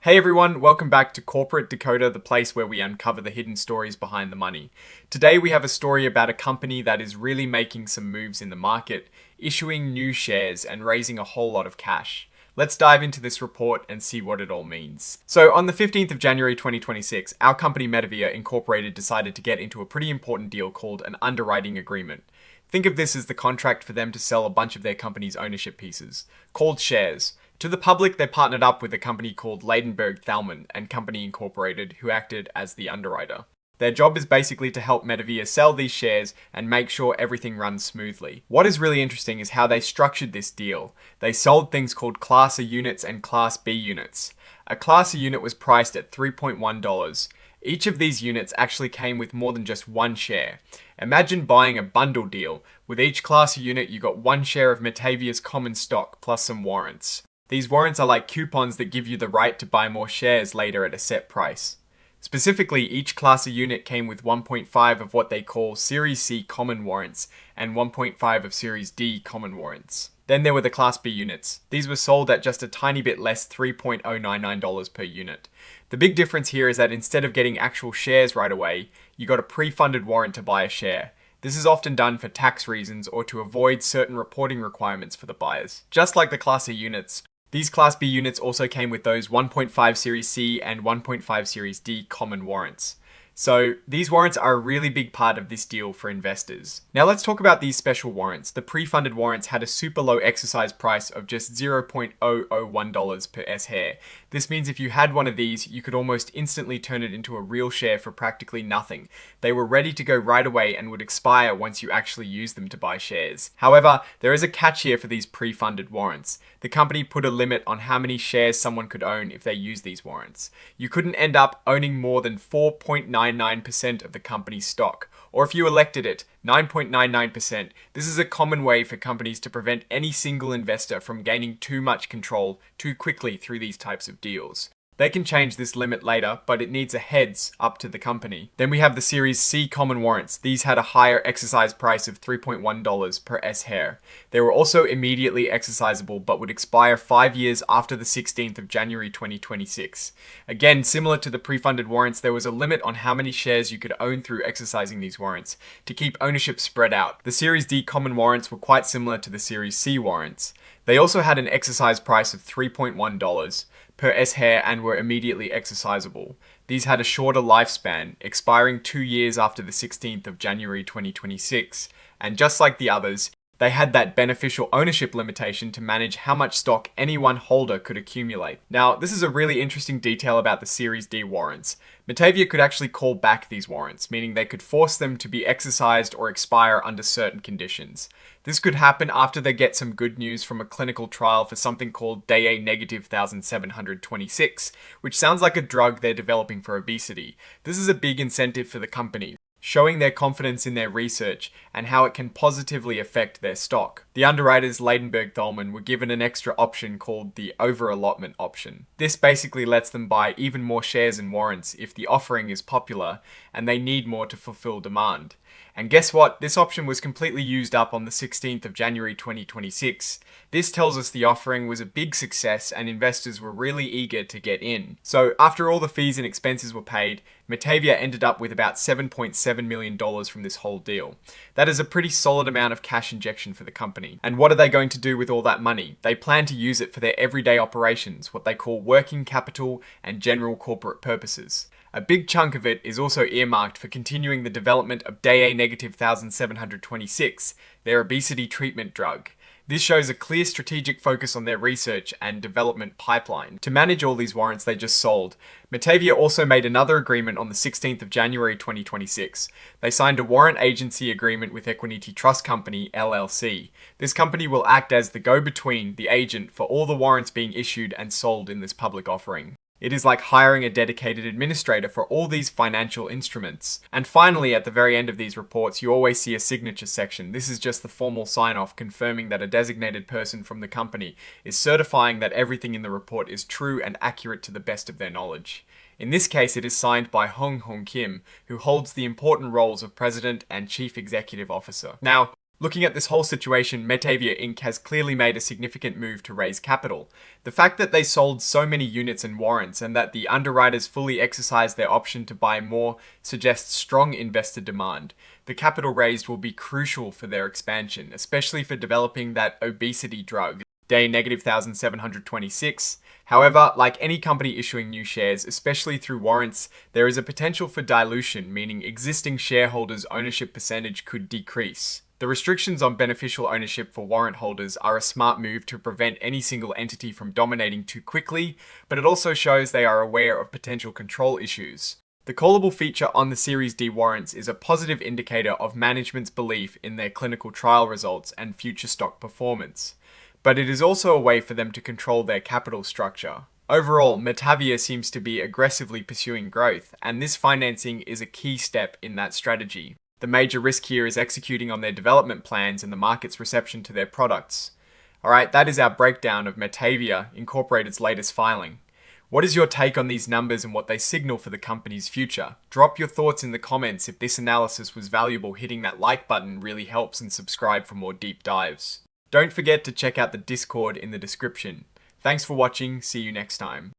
Hey everyone, welcome back to Corporate Dakota, the place where we uncover the hidden stories behind the money. Today we have a story about a company that is really making some moves in the market, issuing new shares and raising a whole lot of cash. Let's dive into this report and see what it all means. So on the 15th of January 2026, our company MetaVia Incorporated decided to get into a pretty important deal called an underwriting agreement. Think of this as the contract for them to sell a bunch of their company's ownership pieces, called shares. To the public, they partnered up with a company called Ladenburg Thalmann and Company Incorporated, who acted as the underwriter. Their job is basically to help MetaVia sell these shares and make sure everything runs smoothly. What is really interesting is how they structured this deal. They sold things called Class A units and Class B units. A Class A unit was priced at $3.1. Each of these units actually came with more than just one share. Imagine buying a bundle deal. With each Class A unit, you got one share of MetaVia's common stock plus some warrants. These warrants are like coupons that give you the right to buy more shares later at a set price. Specifically, each Class A unit came with 1.5 of what they call Series C common warrants and 1.5 of Series D common warrants. Then there were the Class B units. These were sold at just a tiny bit less $3.099 per unit. The big difference here is that instead of getting actual shares right away, you got a pre-funded warrant to buy a share. This is often done for tax reasons or to avoid certain reporting requirements for the buyers. Just like the Class A units, these Class B units also came with those 1.5 Series C and 1.5 Series D common warrants. So these warrants are a really big part of this deal for investors. Now let's talk about these special warrants. The pre-funded warrants had a super low exercise price of just $0.001 per share. This means if you had one of these, you could almost instantly turn it into a real share for practically nothing. They were ready to go right away and would expire once you actually use them to buy shares. However, there is a catch here for these pre-funded warrants. The company put a limit on how many shares someone could own if they used these warrants. You couldn't end up owning more than 4.99% of the company's stock, or if you elected it, 9.99%. This is a common way for companies to prevent any single investor from gaining too much control too quickly through these types of deals. They can change this limit later, but it needs a heads up to the company. Then we have the Series C common warrants. These had a higher exercise price of $3.1 per share. They were also immediately exercisable, but would expire 5 years after the 16th of January 2026. Again, similar to the pre-funded warrants, there was a limit on how many shares you could own through exercising these warrants to keep ownership spread out. The Series D common warrants were quite similar to the Series C warrants. They also had an exercise price of $3.1 per share and were immediately exercisable. These had a shorter lifespan, expiring 2 years after the 16th of January 2026, and just like the others, they had that beneficial ownership limitation to manage how much stock any one holder could accumulate. Now, this is a really interesting detail about the Series D warrants. MetaVia could actually call back these warrants, meaning they could force them to be exercised or expire under certain conditions. This could happen after they get some good news from a clinical trial for something called DA-1726, which sounds like a drug they're developing for obesity. This is a big incentive for the company, showing their confidence in their research and how it can positively affect their stock. The underwriters Ladenburg Thalmann were given an extra option called the over-allotment option. This basically lets them buy even more shares and warrants if the offering is popular and they need more to fulfill demand. And guess what? This option was completely used up on the 16th of January 2026. This tells us the offering was a big success and investors were really eager to get in. So after all the fees and expenses were paid, MetaVia ended up with about $7.7 million from this whole deal. That is a pretty solid amount of cash injection for the company. And what are they going to do with all that money? They plan to use it for their everyday operations, what they call working capital and general corporate purposes. A big chunk of it is also earmarked for continuing the development of DA-1726, their obesity treatment drug. This shows a clear strategic focus on their research and development pipeline. To manage all these warrants they just sold, MetaVia also made another agreement on the 16th of January 2026. They signed a warrant agency agreement with Equiniti Trust Company, LLC. This company will act as the go-between, the agent for all the warrants being issued and sold in this public offering. It is like hiring a dedicated administrator for all these financial instruments. And finally, at the very end of these reports, you always see a signature section. This is just the formal sign-off confirming that a designated person from the company is certifying that everything in the report is true and accurate to the best of their knowledge. In this case, it is signed by Hong Hong Kim, who holds the important roles of President and Chief Executive Officer. Now, Looking at this whole situation, MetaVia Inc. has clearly made a significant move to raise capital. The fact that they sold so many units and warrants and that the underwriters fully exercised their option to buy more suggests strong investor demand. The capital raised will be crucial for their expansion, especially for developing that obesity drug, day -1726. However, like any company issuing new shares, especially through warrants, there is a potential for dilution, meaning existing shareholders' ownership percentage could decrease. The restrictions on beneficial ownership for warrant holders are a smart move to prevent any single entity from dominating too quickly, but it also shows they are aware of potential control issues. The callable feature on the Series D warrants is a positive indicator of management's belief in their clinical trial results and future stock performance. But it is also a way for them to control their capital structure. Overall, MetaVia seems to be aggressively pursuing growth, and this financing is a key step in that strategy. The major risk here is executing on their development plans and the market's reception to their products. Alright, that is our breakdown of MetaVia Incorporated's latest filing. What is your take on these numbers and what they signal for the company's future? Drop your thoughts in the comments. If this analysis was valuable, hitting that like button really helps, and subscribe for more deep dives. Don't forget to check out the Discord in the description. Thanks for watching, see you next time.